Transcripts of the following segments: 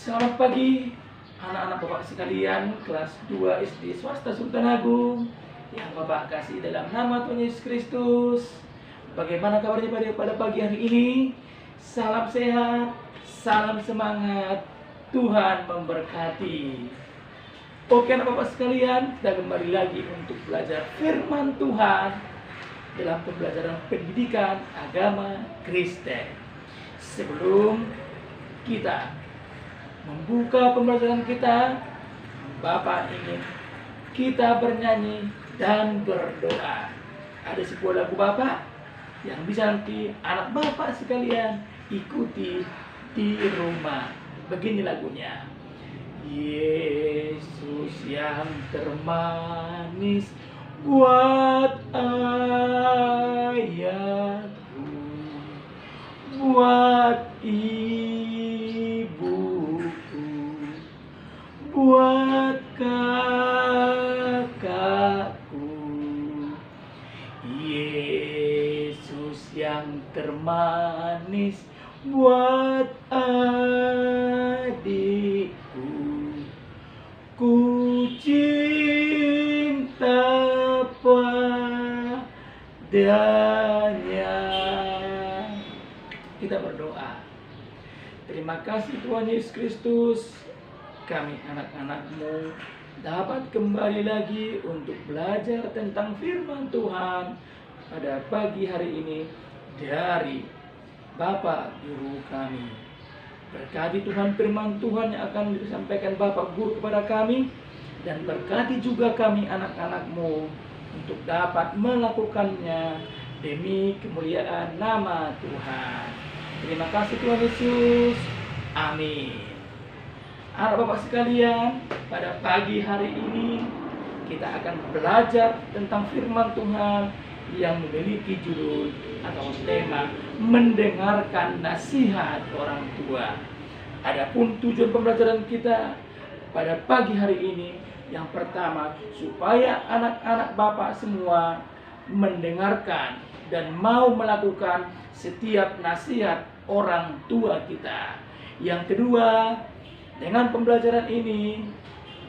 Selamat pagi anak-anak Bapak sekalian kelas 2 SD swasta Sultan Agung yang Bapak kasih dalam nama Tuhan Yesus Kristus. Bagaimana kabarnya pada pagi hari ini? Salam sehat, salam semangat, Tuhan memberkati. Oke anak Bapak sekalian, kita kembali lagi untuk belajar firman Tuhan dalam pembelajaran pendidikan agama Kristen. Sebelum kita membuka pembelajaran kita, Bapak ingin kita bernyanyi dan berdoa. Ada sebuah lagu Bapak yang bisa nanti anak Bapak sekalian ikuti di rumah. Begini lagunya. Yesus yang termanis buat ayahku, buat buat kakakku. Yesus yang termanis buat adikku. Ku cinta padanya. Kita berdoa. Terima kasih Tuhan Yesus Kristus, kami anak-anak-Mu dapat kembali lagi untuk belajar tentang firman Tuhan pada pagi hari ini dari Bapak Guru kami. Berkati Tuhan firman Tuhan yang akan disampaikan Bapak Guru kepada kami, dan berkati juga kami anak-anak-Mu untuk dapat melakukannya demi kemuliaan nama Tuhan. Terima kasih Tuhan Yesus. Amin. Anak Bapak sekalian, pada pagi hari ini kita akan belajar tentang firman Tuhan yang memiliki judul atau tema mendengarkan nasihat orang tua. Adapun tujuan pembelajaran kita pada pagi hari ini, yang pertama, supaya anak-anak Bapak semua mendengarkan dan mau melakukan setiap nasihat orang tua kita. Yang kedua, dengan pembelajaran ini,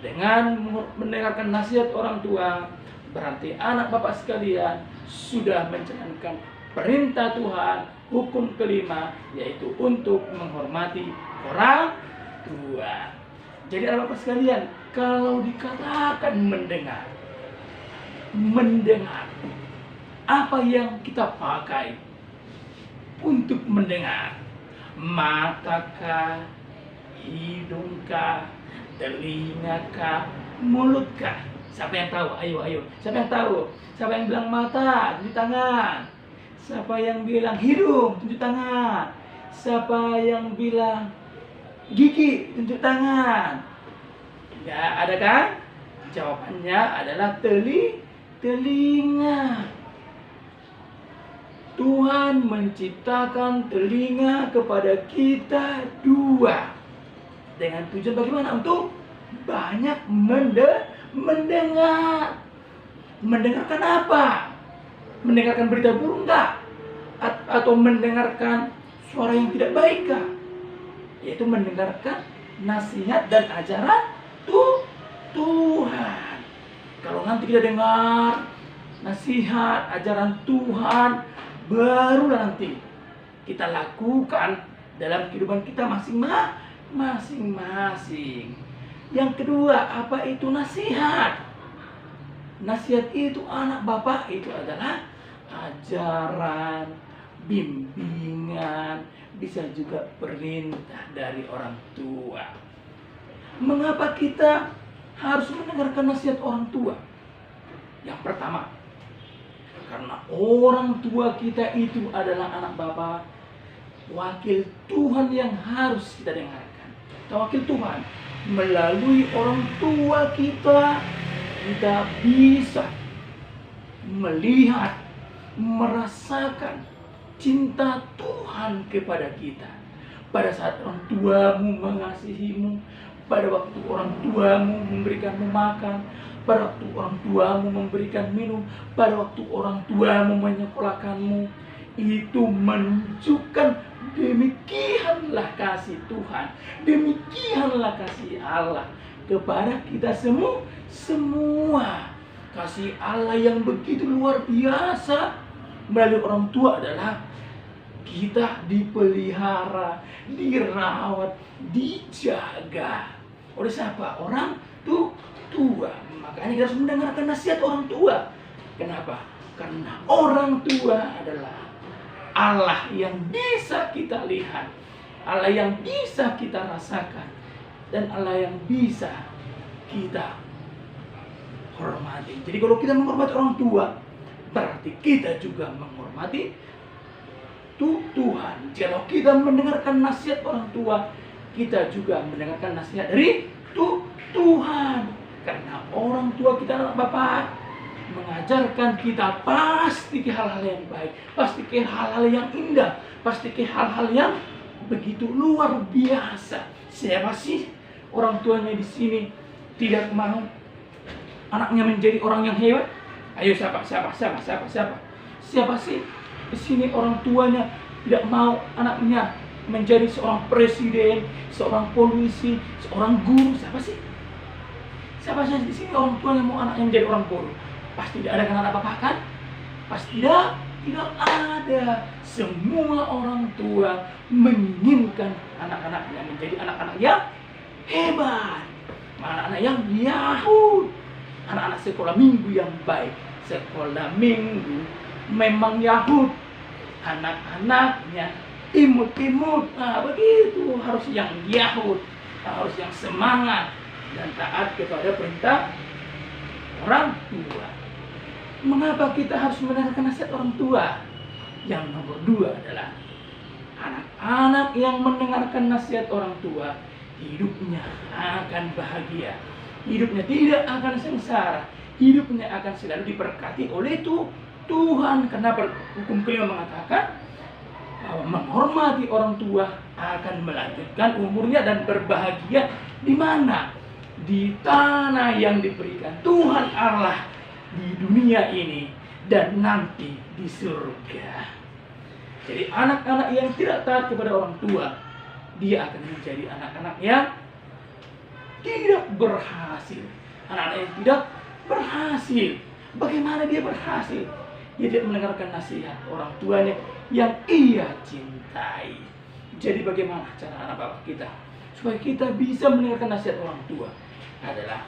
dengan mendengarkan nasihat orang tua, berarti anak Bapak sekalian sudah menjalankan perintah Tuhan. Hukum kelima, yaitu untuk menghormati orang tua. Jadi anak Bapak sekalian, kalau dikatakan mendengar, apa yang kita pakai untuk mendengar? Matakah, hidungkah, telingakah, mulutkah? Siapa yang tahu? Ayo. Siapa yang tahu? Siapa yang bilang mata? Tunjuk tangan. Siapa yang bilang hidung? Tunjuk tangan. Siapa yang bilang gigi? Tunjuk tangan. Enggak ada kan? Jawabannya adalah telinga. Tuhan menciptakan telinga kepada kita dua. Dengan tujuan bagaimana? Untuk banyak mendengar. Mendengarkan apa? Mendengarkan berita buruk enggak? Atau mendengarkan suara yang tidak baik kah? Yaitu mendengarkan nasihat dan ajaran Tuhan. Kalau nanti kita dengar nasihat, ajaran Tuhan, barulah nanti kita lakukan dalam kehidupan kita masing-masing. Yang kedua, apa itu nasihat? Nasihat itu anak Bapak itu adalah ajaran, bimbingan, bisa juga perintah dari orang tua. Mengapa kita harus mendengarkan nasihat orang tua? Yang pertama, karena orang tua kita itu adalah anak Bapak, wakil Tuhan yang harus kita dengarkan. Wakil Tuhan, melalui orang tua kita bisa melihat, merasakan cinta Tuhan kepada kita. Pada saat orang tuamu mengasihimu, pada waktu orang tuamu memberikanmu makan, pada waktu orang tuamu memberikan minum, pada waktu orang tuamu menyekolahkanmu, Itu menunjukkan demikianlah kasih Tuhan, demikianlah kasih Allah kepada kita semua. Kasih Allah yang begitu luar biasa melalui orang tua adalah kita dipelihara, dirawat, dijaga oleh siapa? Orang tua. Makanya kita harus mendengarkan nasihat orang tua. Kenapa? Karena orang tua adalah Allah yang bisa kita lihat, Allah yang bisa kita rasakan, dan Allah yang bisa kita hormati. Jadi kalau kita menghormati orang tua, berarti kita juga menghormati Tuhan. Kalau kita mendengarkan nasihat orang tua, kita juga mendengarkan nasihat dari Tuhan. Karena orang tua kita, anak bapak, mengajarkan kita pasti ke hal-hal yang baik, pasti ke hal-hal yang indah, pasti ke hal-hal yang begitu luar biasa. Siapa sih orang tuanya di sini tidak mau anaknya menjadi orang yang hebat? Ayo siapa sih di sini orang tuanya tidak mau anaknya menjadi seorang presiden, seorang polisi, seorang guru? Siapa sih di sini orang tuanya mau anaknya menjadi orang guru? Pasti tidak ada, kan anak bapak kan? Pasti tidak ada. Semua orang tua menginginkan anak-anaknya menjadi anak-anak yang hebat, anak-anak yang Yahud, anak-anak sekolah minggu yang baik. Sekolah minggu memang Yahud, anak-anaknya imut-imut. Nah begitu, harus yang Yahud, harus yang semangat dan taat kepada perintah orang tua. Mengapa kita harus mendengarkan nasihat orang tua? Yang nomor 2 adalah anak-anak yang mendengarkan nasihat orang tua, hidupnya akan bahagia, hidupnya tidak akan sengsara, hidupnya akan selalu diberkati oleh Tuhan. Karena hukum kelima mengatakan bahwa menghormati orang tua akan melanjutkan umurnya dan berbahagia di mana? Di tanah yang diberikan Tuhan Allah di dunia ini dan nanti di surga. Jadi anak-anak yang tidak taat kepada orang tua, dia akan menjadi anak-anak yang tidak berhasil. Anak-anak yang tidak berhasil. Bagaimana dia berhasil? Dia tidak mendengarkan nasihat orang tuanya yang ia cintai. Jadi bagaimana cara anak bapak kita supaya kita bisa mendengarkan nasihat orang tua? Adalah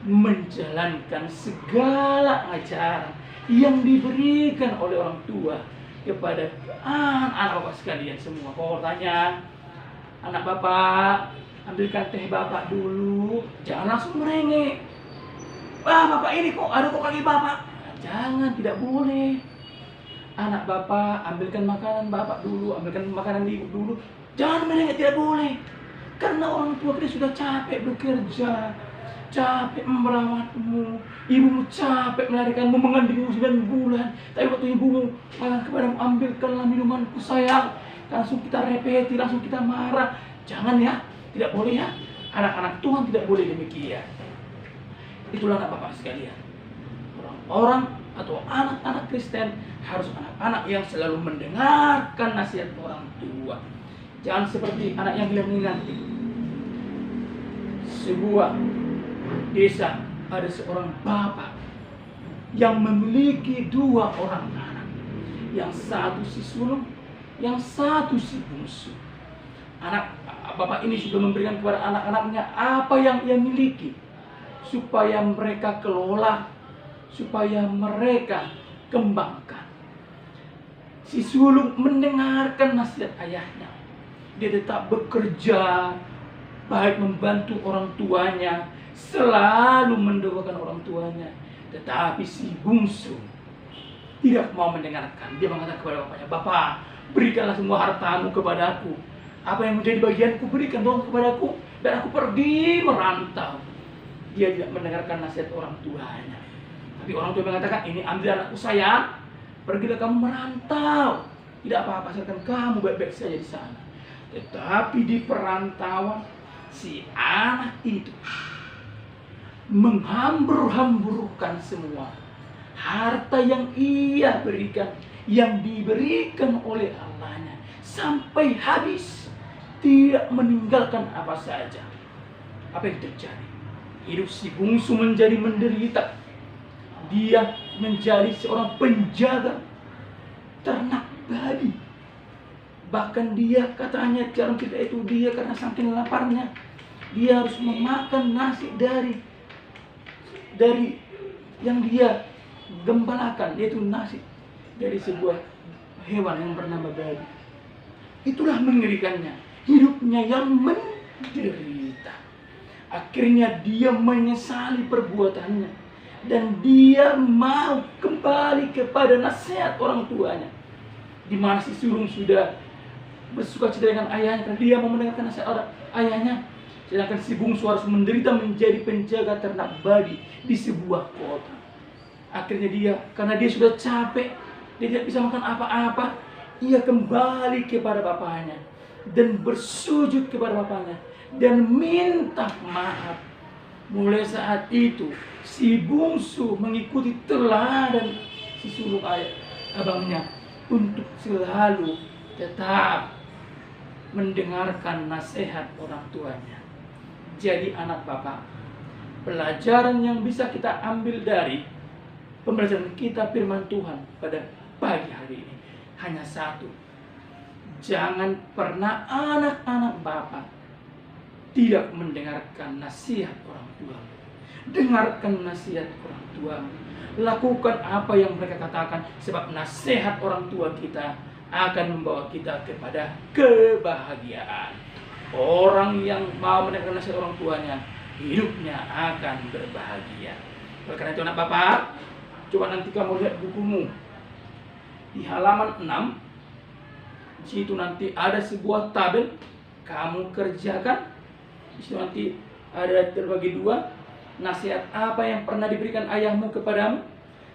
menjalankan segala ajaran yang diberikan oleh orang tua kepada anak bapak sekalian semua. Kalau tanya anak bapak, ambilkan teh bapak dulu, jangan langsung merengek. Wah, bapak ini kok ada kok kaki bapak. Jangan, tidak boleh. Anak bapak, ambilkan makanan bapak dulu, ambilkan makanan ibu dulu. Jangan merengek, tidak boleh. Karena orang tua kita sudah capek bekerja, capek merawatmu, ibumu capek melahirkanmu, mengandungmu 9 bulan. Tapi waktu ibumu malah kepadamu, ambilkanlah minumanku sayang, langsung kita repeti, langsung kita marah. Jangan ya, tidak boleh ya. Anak-anak Tuhan tidak boleh demikian. Itulah anak bapak sekalian. Orang-orang atau anak-anak Kristen harus anak-anak yang selalu mendengarkan nasihat orang tua. Jangan seperti anak yang hilang-hilang itu. Sebuah desa ada seorang bapak yang memiliki 2 orang anak. Yang satu si sulung, yang satu si bungsu. Anak bapak ini sudah memberikan kepada anak-anaknya apa yang ia miliki supaya mereka kelola, supaya mereka kembangkan. Si sulung mendengarkan nasihat ayahnya. Dia tetap bekerja, baik membantu orang tuanya, selalu mendoakan orang tuanya. Tetapi si bungsu tidak mau mendengarkan. Dia mengatakan kepada bapaknya, "Bapak, berikanlah semua hartamu kepadaku. Apa yang menjadi bagianku berikan dong kepadaku, dan aku pergi merantau." Dia tidak mendengarkan nasihat orang tuanya. Tapi orang tua mengatakan, "Ini ambil anakku sayang, pergilah kamu merantau. Tidak apa-apa, asalkan kamu baik-baik saja di sana." Tetapi di perantauan, si anak itu menghambur-hamburkan semua harta yang ia berikan, yang diberikan oleh Allahnya sampai habis, tidak meninggalkan apa saja. Apa yang terjadi? Hidup si bungsu menjadi menderita. Dia menjadi seorang penjaga ternak babi. Bahkan dia katanya dalam cerita itu, dia karena saking laparnya, dia harus memakan nasi dari yang dia gembalakan, yaitu nasi dari sebuah hewan yang bernama babi. Itulah mengerikannya, hidupnya yang menderita. Akhirnya dia menyesali perbuatannya, dan dia mau kembali kepada nasihat orang tuanya, di mana si sulung sudah bersuka cita dengan ayahnya karena dia mau mendengarkan nasihat ayahnya, sedangkan si bungsu harus menderita menjadi penjaga ternak babi di sebuah kota. Akhirnya dia, karena dia sudah capek, dia tidak bisa makan apa-apa, ia kembali kepada bapaknya dan bersujud kepada bapaknya dan minta maaf. Mulai saat itu si bungsu mengikuti teladan si sulung abangnya untuk selalu tetap mendengarkan nasihat orang tuanya. Jadi anak bapak, pelajaran yang bisa kita ambil dari pembelajaran kita firman Tuhan pada pagi hari ini hanya satu: jangan pernah anak-anak bapak tidak mendengarkan nasihat orang tua. Dengarkan nasihat orang tua, lakukan apa yang mereka katakan, sebab nasihat orang tua kita akan membawa kita kepada kebahagiaan. Orang yang mau mendengarkan nasihat orang tuanya, hidupnya akan berbahagia. Oleh karena itu anak bapak, coba nanti kamu lihat bukumu di halaman 6. Di situ nanti ada sebuah tabel, kamu kerjakan. Di situ nanti ada terbagi dua. Nasihat apa yang pernah diberikan ayahmu kepadamu?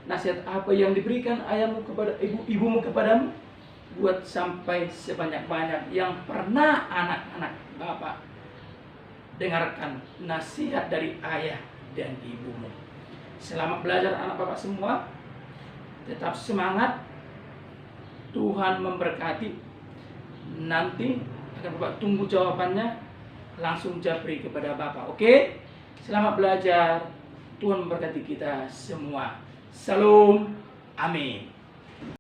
Nasihat apa yang diberikan ayahmu kepada ibumu kepadamu? Buat sampai sebanyak-banyak yang pernah anak-anak bapak dengarkan nasihat dari ayah dan ibumu. Selamat belajar anak bapak semua. Tetap semangat. Tuhan memberkati. Nanti akan bapak tunggu jawabannya. Langsung japri kepada bapak. Oke? Selamat belajar. Tuhan memberkati kita semua. Salam. Amin.